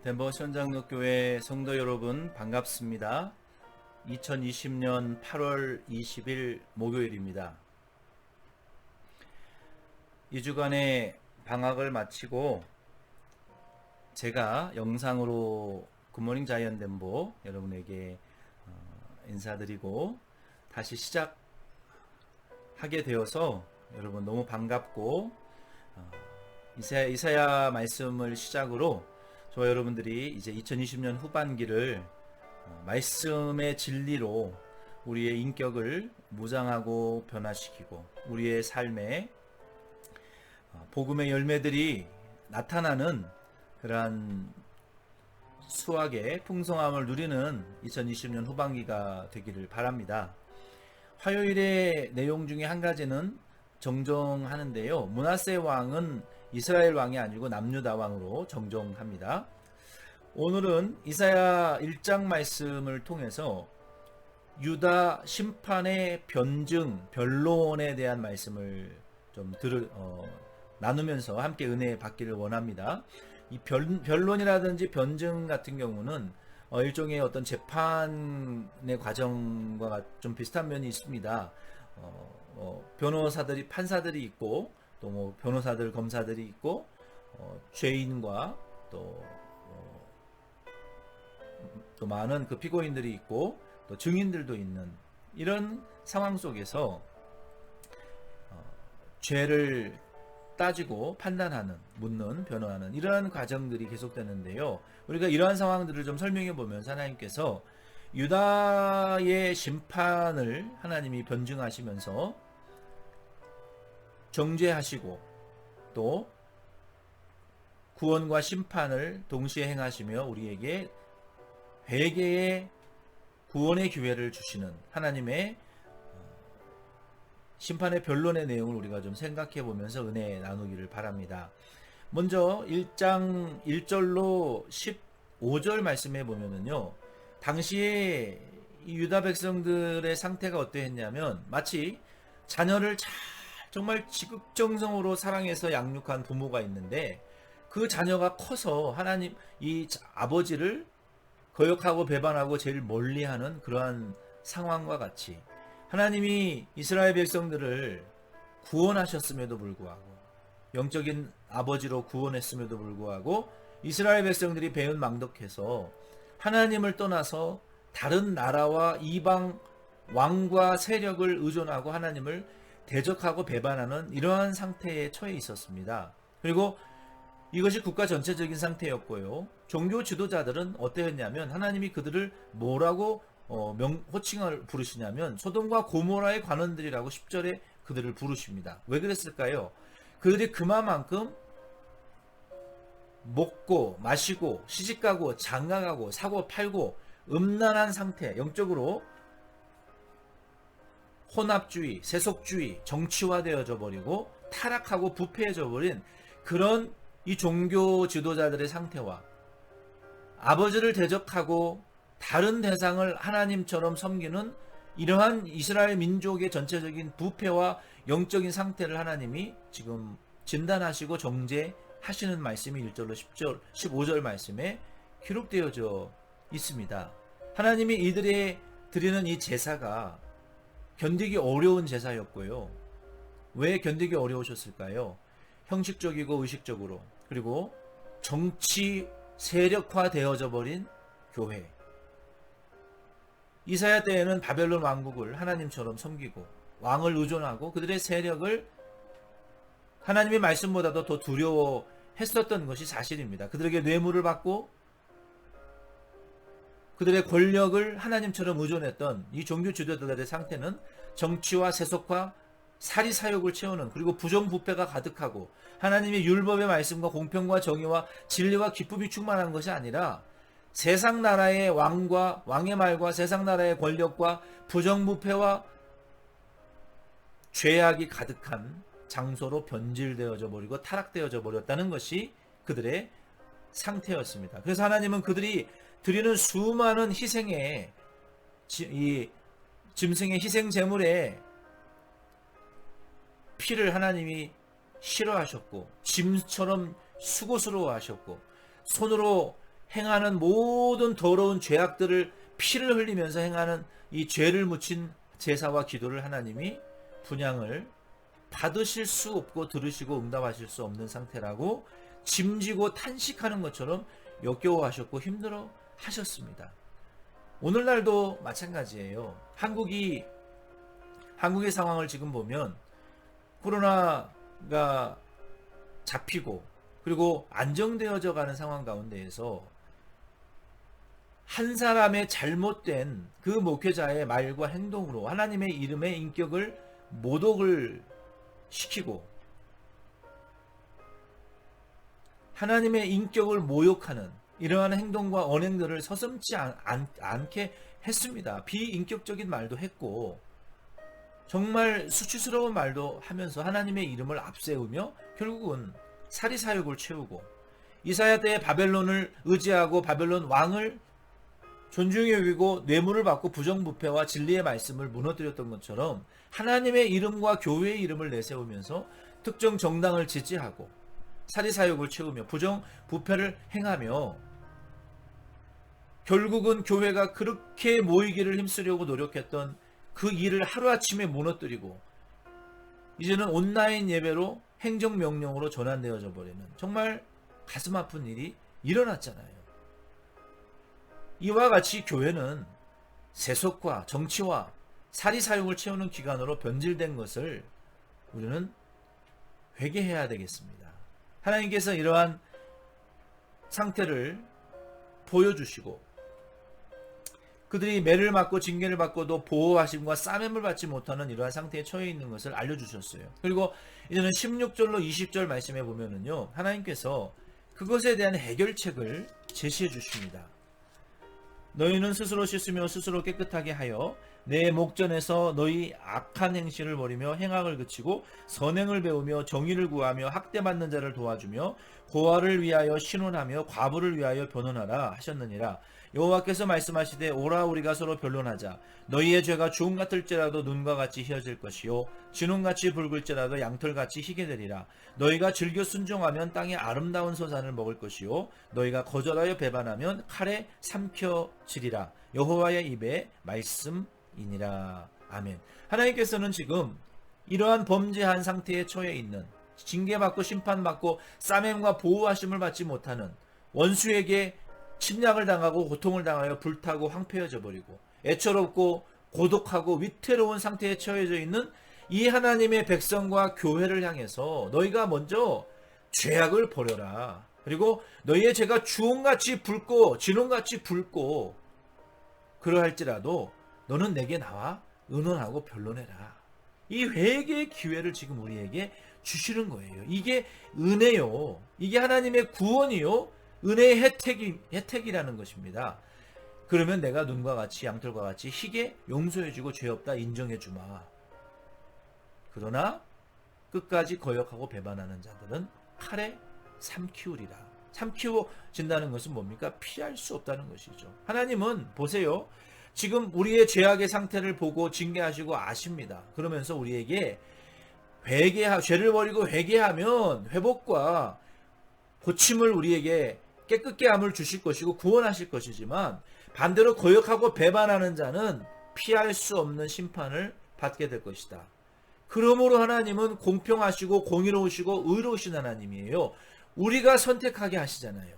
덴버 현장로교회 성도 여러분 반갑습니다. 2020년 8월 20일 목요일입니다. 2주간의 방학을 마치고 제가 영상으로 굿모닝 자이언 덴버 여러분에게 인사드리고 다시 시작하게 되어서 여러분 너무 반갑고 이사야 말씀을 시작으로 저와 여러분들이 이제 2020년 후반기를 말씀의 진리로 우리의 인격을 무장하고 변화시키고 우리의 삶에 복음의 열매들이 나타나는 그러한 수확의 풍성함을 누리는 2020년 후반기가 되기를 바랍니다. 화요일의 내용 중에 한 가지는 정정하는데요. 므낫세 왕은 이스라엘 왕이 아니고 남유다 왕으로 정정합니다. 오늘은 이사야 1장 말씀을 통해서 유다 심판의 변증, 변론에 대한 말씀을 좀 나누면서 함께 은혜 받기를 원합니다. 이 변론이라든지 변증 같은 경우는 일종의 어떤 재판의 과정과 좀 비슷한 면이 있습니다. 변호사들이 판사들이 있고 또 뭐 변호사들 검사들이 있고 죄인과 또 많은 그 피고인들이 있고 또 증인들도 있는 이런 상황 속에서 죄를 따지고 판단하는, 묻는, 변호하는 이러한 과정들이 계속되는데요. 우리가 이러한 상황들을 좀 설명해 보면서 하나님께서 유다의 심판을 하나님이 변증하시면서 정죄하시고 또 구원과 심판을 동시에 행하시며 우리에게 회개의 구원의 기회를 주시는 하나님의 심판의 변론의 내용을 우리가 좀 생각해 보면서 은혜 나누기를 바랍니다. 먼저 1장 1절로 15절 말씀해 보면은요. 당시에 이 유다 백성들의 상태가 어떠했냐면 마치 자녀를 정말 지극정성으로 사랑해서 양육한 부모가 있는데 그 자녀가 커서 하나님 이 아버지를 거역하고 배반하고 제일 멀리하는 그러한 상황과 같이 하나님이 이스라엘 백성들을 구원하셨음에도 불구하고 영적인 아버지로 구원했음에도 불구하고 이스라엘 백성들이 배은망덕해서 하나님을 떠나서 다른 나라와 이방 왕과 세력을 의존하고 하나님을 대적하고 배반하는 이러한 상태에 처해 있었습니다. 그리고 이것이 국가 전체적인 상태였고요. 종교 지도자들은 어떠했냐면 하나님이 그들을 뭐라고 호칭을 부르시냐면 소돔과 고모라의 관원들이라고 10절에 그들을 부르십니다. 왜 그랬을까요? 그들이 그만큼 먹고 마시고 시집가고 장가가고 사고 팔고 음란한 상태, 영적으로 혼합주의, 세속주의, 정치화되어져 버리고 타락하고 부패해져 버린 그런 이 종교 지도자들의 상태와 아버지를 대적하고 다른 대상을 하나님처럼 섬기는 이러한 이스라엘 민족의 전체적인 부패와 영적인 상태를 하나님이 지금 진단하시고 정죄하시는 말씀이 1절로 10절, 15절 말씀에 기록되어져 있습니다. 하나님이 이들의 드리는 이 제사가 견디기 어려운 제사였고요. 왜 견디기 어려우셨을까요? 형식적이고 의식적으로 그리고 정치 세력화되어져 버린 교회. 이사야 때에는 바벨론 왕국을 하나님처럼 섬기고 왕을 의존하고 그들의 세력을 하나님의 말씀보다도 더 두려워했었던 것이 사실입니다. 그들에게 뇌물을 받고 그들의 권력을 하나님처럼 의존했던 이 종교 지도자들의 상태는 정치와 세속화, 사리사욕을 채우는 그리고 부정부패가 가득하고 하나님의 율법의 말씀과 공평과 정의와 진리와 기쁨이 충만한 것이 아니라 세상 나라의 왕과 왕의 말과 세상 나라의 권력과 부정부패와 죄악이 가득한 장소로 변질되어져 버리고 타락되어져 버렸다는 것이 그들의 상태였습니다. 그래서 하나님은 그들이 드리는 수많은 희생의 이 짐승의 희생 제물에 피를 하나님이 싫어하셨고 짐처럼 수고스러워하셨고 손으로 행하는 모든 더러운 죄악들을 피를 흘리면서 행하는 이 죄를 묻힌 제사와 기도를 하나님이 분향을 받으실 수 없고 들으시고 응답하실 수 없는 상태라고 짐지고 탄식하는 것처럼 역겨워하셨고 힘들어 하셨습니다. 오늘날도 마찬가지예요. 한국의 상황을 지금 보면 코로나가 잡히고 그리고 안정되어져 가는 상황 가운데에서 한 사람의 잘못된 그 목회자의 말과 행동으로 하나님의 이름의 인격을 모독을 시키고 하나님의 인격을 모욕하는 이러한 행동과 언행들을 서슴지 않게 했습니다. 비인격적인 말도 했고 정말 수치스러운 말도 하면서 하나님의 이름을 앞세우며 결국은 사리사욕을 채우고 이사야 때에 바벨론을 의지하고 바벨론 왕을 존중히 여기고 뇌물을 받고 부정부패와 진리의 말씀을 무너뜨렸던 것처럼 하나님의 이름과 교회의 이름을 내세우면서 특정 정당을 지지하고 사리사욕을 채우며 부정부패를 행하며 결국은 교회가 그렇게 모이기를 힘쓰려고 노력했던 그 일을 하루아침에 무너뜨리고 이제는 온라인 예배로 행정명령으로 전환되어져 버리는 정말 가슴 아픈 일이 일어났잖아요. 이와 같이 교회는 세속과 정치와 사리사욕을 채우는 기관으로 변질된 것을 우리는 회개해야 되겠습니다. 하나님께서 이러한 상태를 보여주시고 그들이 매를 맞고 징계를 받고도 보호하심과 싸매을 받지 못하는 이러한 상태에 처해 있는 것을 알려주셨어요. 그리고 이제는 16절로 20절 말씀에 보면은요, 하나님께서 그것에 대한 해결책을 제시해 주십니다. 너희는 스스로 씻으며 스스로 깨끗하게 하여 내 목전에서 너희 악한 행실을 버리며 행악을 그치고 선행을 배우며 정의를 구하며 학대받는 자를 도와주며 고아를 위하여 신원하며 과부를 위하여 변론하라 하셨느니라. 여호와께서 말씀하시되 오라 우리가 서로 변론하자. 너희의 죄가 주홍 같을지라도 눈과 같이 희어질 것이요 진홍같이 붉을지라도 양털같이 희게 되리라. 너희가 즐겨 순종하면 땅의 아름다운 소산을 먹을 것이요 너희가 거절하여 배반하면 칼에 삼켜지리라. 여호와의 입에 말씀이니라. 아멘. 하나님께서는 지금 이러한 범죄한 상태에 처해 있는 징계받고 심판받고 싸매임과 보호하심을 받지 못하는 원수에게 침략을 당하고 고통을 당하여 불타고 황폐해져 버리고 애처롭고 고독하고 위태로운 상태에 처해져 있는 이 하나님의 백성과 교회를 향해서 너희가 먼저 죄악을 버려라. 그리고 너희의 죄가 주홍같이 붉고 진홍같이 붉고 그러할지라도 너는 내게 나와 의논하고 변론해라. 이 회개의 기회를 지금 우리에게 주시는 거예요. 이게 은혜요. 이게 하나님의 구원이요. 은혜의 혜택이라는 것입니다. 그러면 내가 눈과 같이 양털과 같이 희게 용서해주고 죄 없다 인정해주마. 그러나 끝까지 거역하고 배반하는 자들은 칼에 삼키우리라. 삼키워진다는 것은 뭡니까? 피할 수 없다는 것이죠. 하나님은 보세요. 지금 우리의 죄악의 상태를 보고 징계하시고 아십니다. 그러면서 우리에게 죄를 버리고 회개하면 회복과 고침을 우리에게 깨끗게 함을 주실 것이고 구원하실 것이지만 반대로 거역하고 배반하는 자는 피할 수 없는 심판을 받게 될 것이다. 그러므로 하나님은 공평하시고 공의로우시고 의로우신 하나님이에요. 우리가 선택하게 하시잖아요.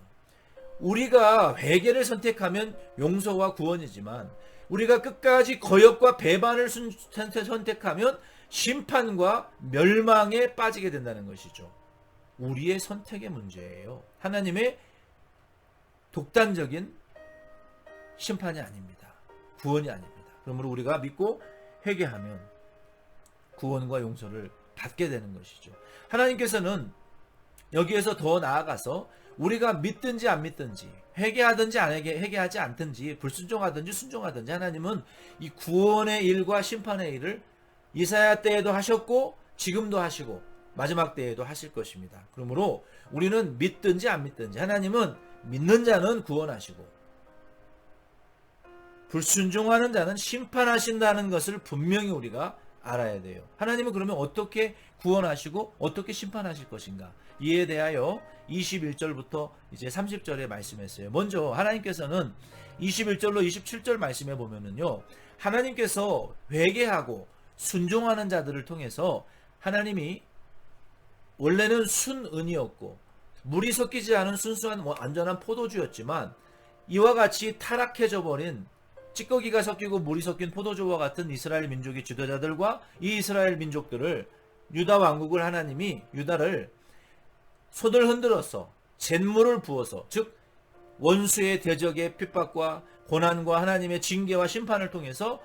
우리가 회개를 선택하면 용서와 구원이지만 우리가 끝까지 거역과 배반을 선택하면 심판과 멸망에 빠지게 된다는 것이죠. 우리의 선택의 문제예요. 하나님의 독단적인 심판이 아닙니다. 구원이 아닙니다. 그러므로 우리가 믿고 회개하면 구원과 용서를 받게 되는 것이죠. 하나님께서는 여기에서 더 나아가서 우리가 믿든지 안 믿든지 회개하든지 안 회개하지 않든지 불순종하든지 순종하든지 하나님은 이 구원의 일과 심판의 일을 이사야 때에도 하셨고 지금도 하시고 마지막 때에도 하실 것입니다. 그러므로 우리는 믿든지 안 믿든지 하나님은 믿는 자는 구원하시고 불순종하는 자는 심판하신다는 것을 분명히 우리가 알아야 돼요. 하나님은 그러면 어떻게 구원하시고 어떻게 심판하실 것인가? 이에 대하여 21절부터 이제 30절에 말씀했어요. 먼저 하나님께서는 21절로 27절 말씀해 보면은요. 하나님께서 회개하고 순종하는 자들을 통해서 하나님이 원래는 순은이었고 물이 섞이지 않은 순수한 안전한 포도주였지만 이와 같이 타락해져 버린 찌꺼기가 섞이고 물이 섞인 포도주와 같은 이스라엘 민족의 지도자들과 이 이스라엘 민족들을 유다 왕국을 하나님이 유다를 손을 흔들어서 잿물을 부어서 즉 원수의 대적의 핍박과 고난과 하나님의 징계와 심판을 통해서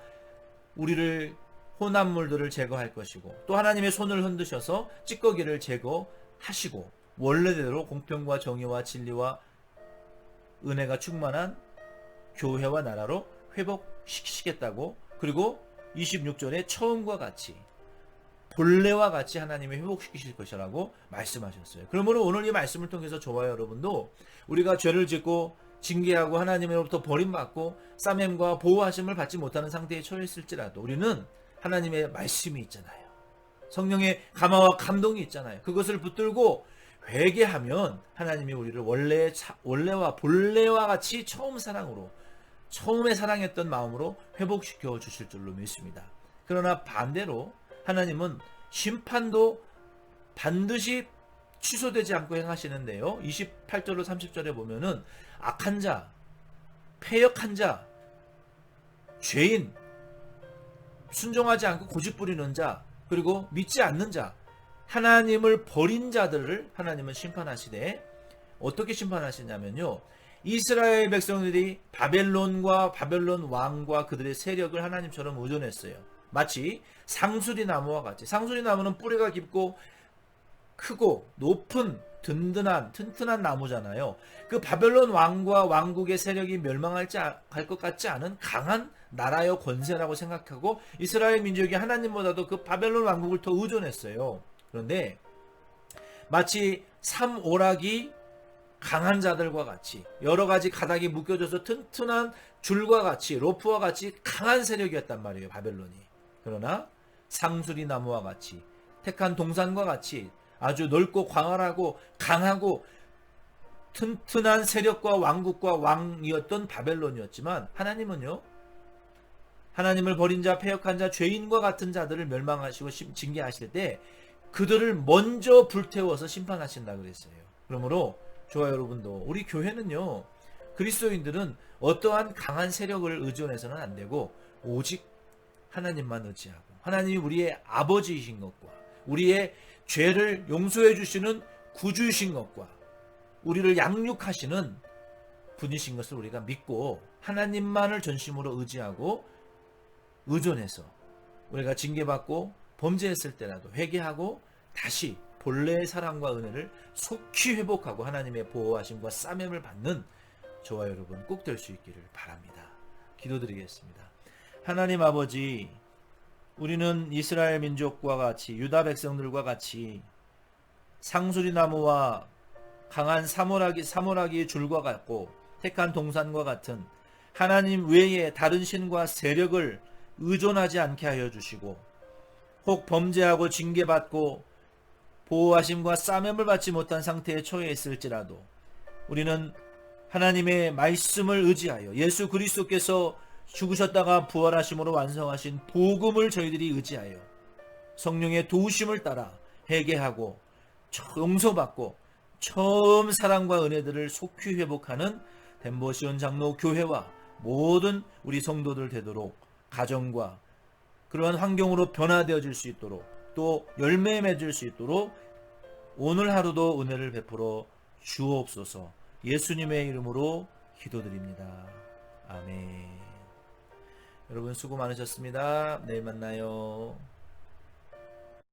우리를 혼합물들을 제거할 것이고 또 하나님의 손을 흔드셔서 찌꺼기를 제거하시고 원래대로 공평과 정의와 진리와 은혜가 충만한 교회와 나라로 회복시키시겠다고 그리고 26절에 처음과 같이 본래와 같이 하나님이 회복시키실 것이라고 말씀하셨어요. 그러므로 오늘 이 말씀을 통해서 저와 여러분도 우리가 죄를 짓고 징계하고 하나님으로부터 버림받고 싸매임과 보호하심을 받지 못하는 상태에 처했을지라도 우리는 하나님의 말씀이 있잖아요. 성령의 감화와 감동이 있잖아요. 그것을 붙들고 회개하면 하나님이 우리를 원래와 본래와 같이 처음에 사랑했던 마음으로 회복시켜 주실 줄로 믿습니다. 그러나 반대로 하나님은 심판도 반드시 취소되지 않고 행하시는데요. 28절로 30절에 보면은 악한 자, 패역한 자, 죄인, 순종하지 않고 고집부리는 자, 그리고 믿지 않는 자, 하나님을 버린 자들을 하나님은 심판하시되 어떻게 심판하시냐면요. 이스라엘 백성들이 바벨론 왕과 그들의 세력을 하나님처럼 의존했어요. 마치 상수리 나무와 같이. 상수리 나무는 뿌리가 깊고 크고 높은 튼튼한 나무잖아요. 그 바벨론 왕과 왕국의 세력이 멸망할 것 같지 않은 강한 나라의 권세라고 생각하고 이스라엘 민족이 하나님보다도 그 바벨론 왕국을 더 의존했어요. 그런데 마치 삼오락이 강한 자들과 같이 여러 가지 가닥이 묶여져서 튼튼한 줄과 같이 로프와 같이 강한 세력이었단 말이에요. 바벨론이. 그러나 상수리 나무와 같이 택한 동산과 같이 아주 넓고 광활하고 강하고 튼튼한 세력과 왕국과 왕이었던 바벨론이었지만 하나님은요. 하나님을 버린 자, 패역한 자, 죄인과 같은 자들을 멸망하시고 징계하실 때 그들을 먼저 불태워서 심판하신다 그랬어요. 그러므로 저와 여러분도 우리 교회는요. 그리스도인들은 어떠한 강한 세력을 의존해서는 안 되고 오직 하나님만 의지하고 하나님이 우리의 아버지이신 것과 우리의 죄를 용서해 주시는 구주이신 것과 우리를 양육하시는 분이신 것을 우리가 믿고 하나님만을 전심으로 의지하고 의존해서 우리가 징계받고 범죄했을 때라도 회개하고 다시 본래의 사랑과 은혜를 속히 회복하고 하나님의 보호하심과 싸매임을 받는 저와 여러분 꼭 될 수 있기를 바랍니다. 기도드리겠습니다. 하나님 아버지, 우리는 이스라엘 민족과 같이 유다 백성들과 같이 상수리 나무와 강한 사모라기 줄과 같고 택한 동산과 같은 하나님 외에 다른 신과 세력을 의존하지 않게 하여 주시고 혹 범죄하고 징계받고 보호하심과 싸매임을 받지 못한 상태에 처해 있을지라도 우리는 하나님의 말씀을 의지하여 예수 그리스도께서 죽으셨다가 부활하심으로 완성하신 복음을 저희들이 의지하여 성령의 도우심을 따라 회개하고 용서받고 처음 사랑과 은혜들을 속히 회복하는 덴버시온 장로 교회와 모든 우리 성도들 되도록 가정과 그러한 환경으로 변화되어질 수 있도록 또 열매 맺을 수 있도록 오늘 하루도 은혜를 베풀어 주옵소서. 예수님의 이름으로 기도드립니다. 아멘. 여러분 수고 많으셨습니다. 내일 만나요.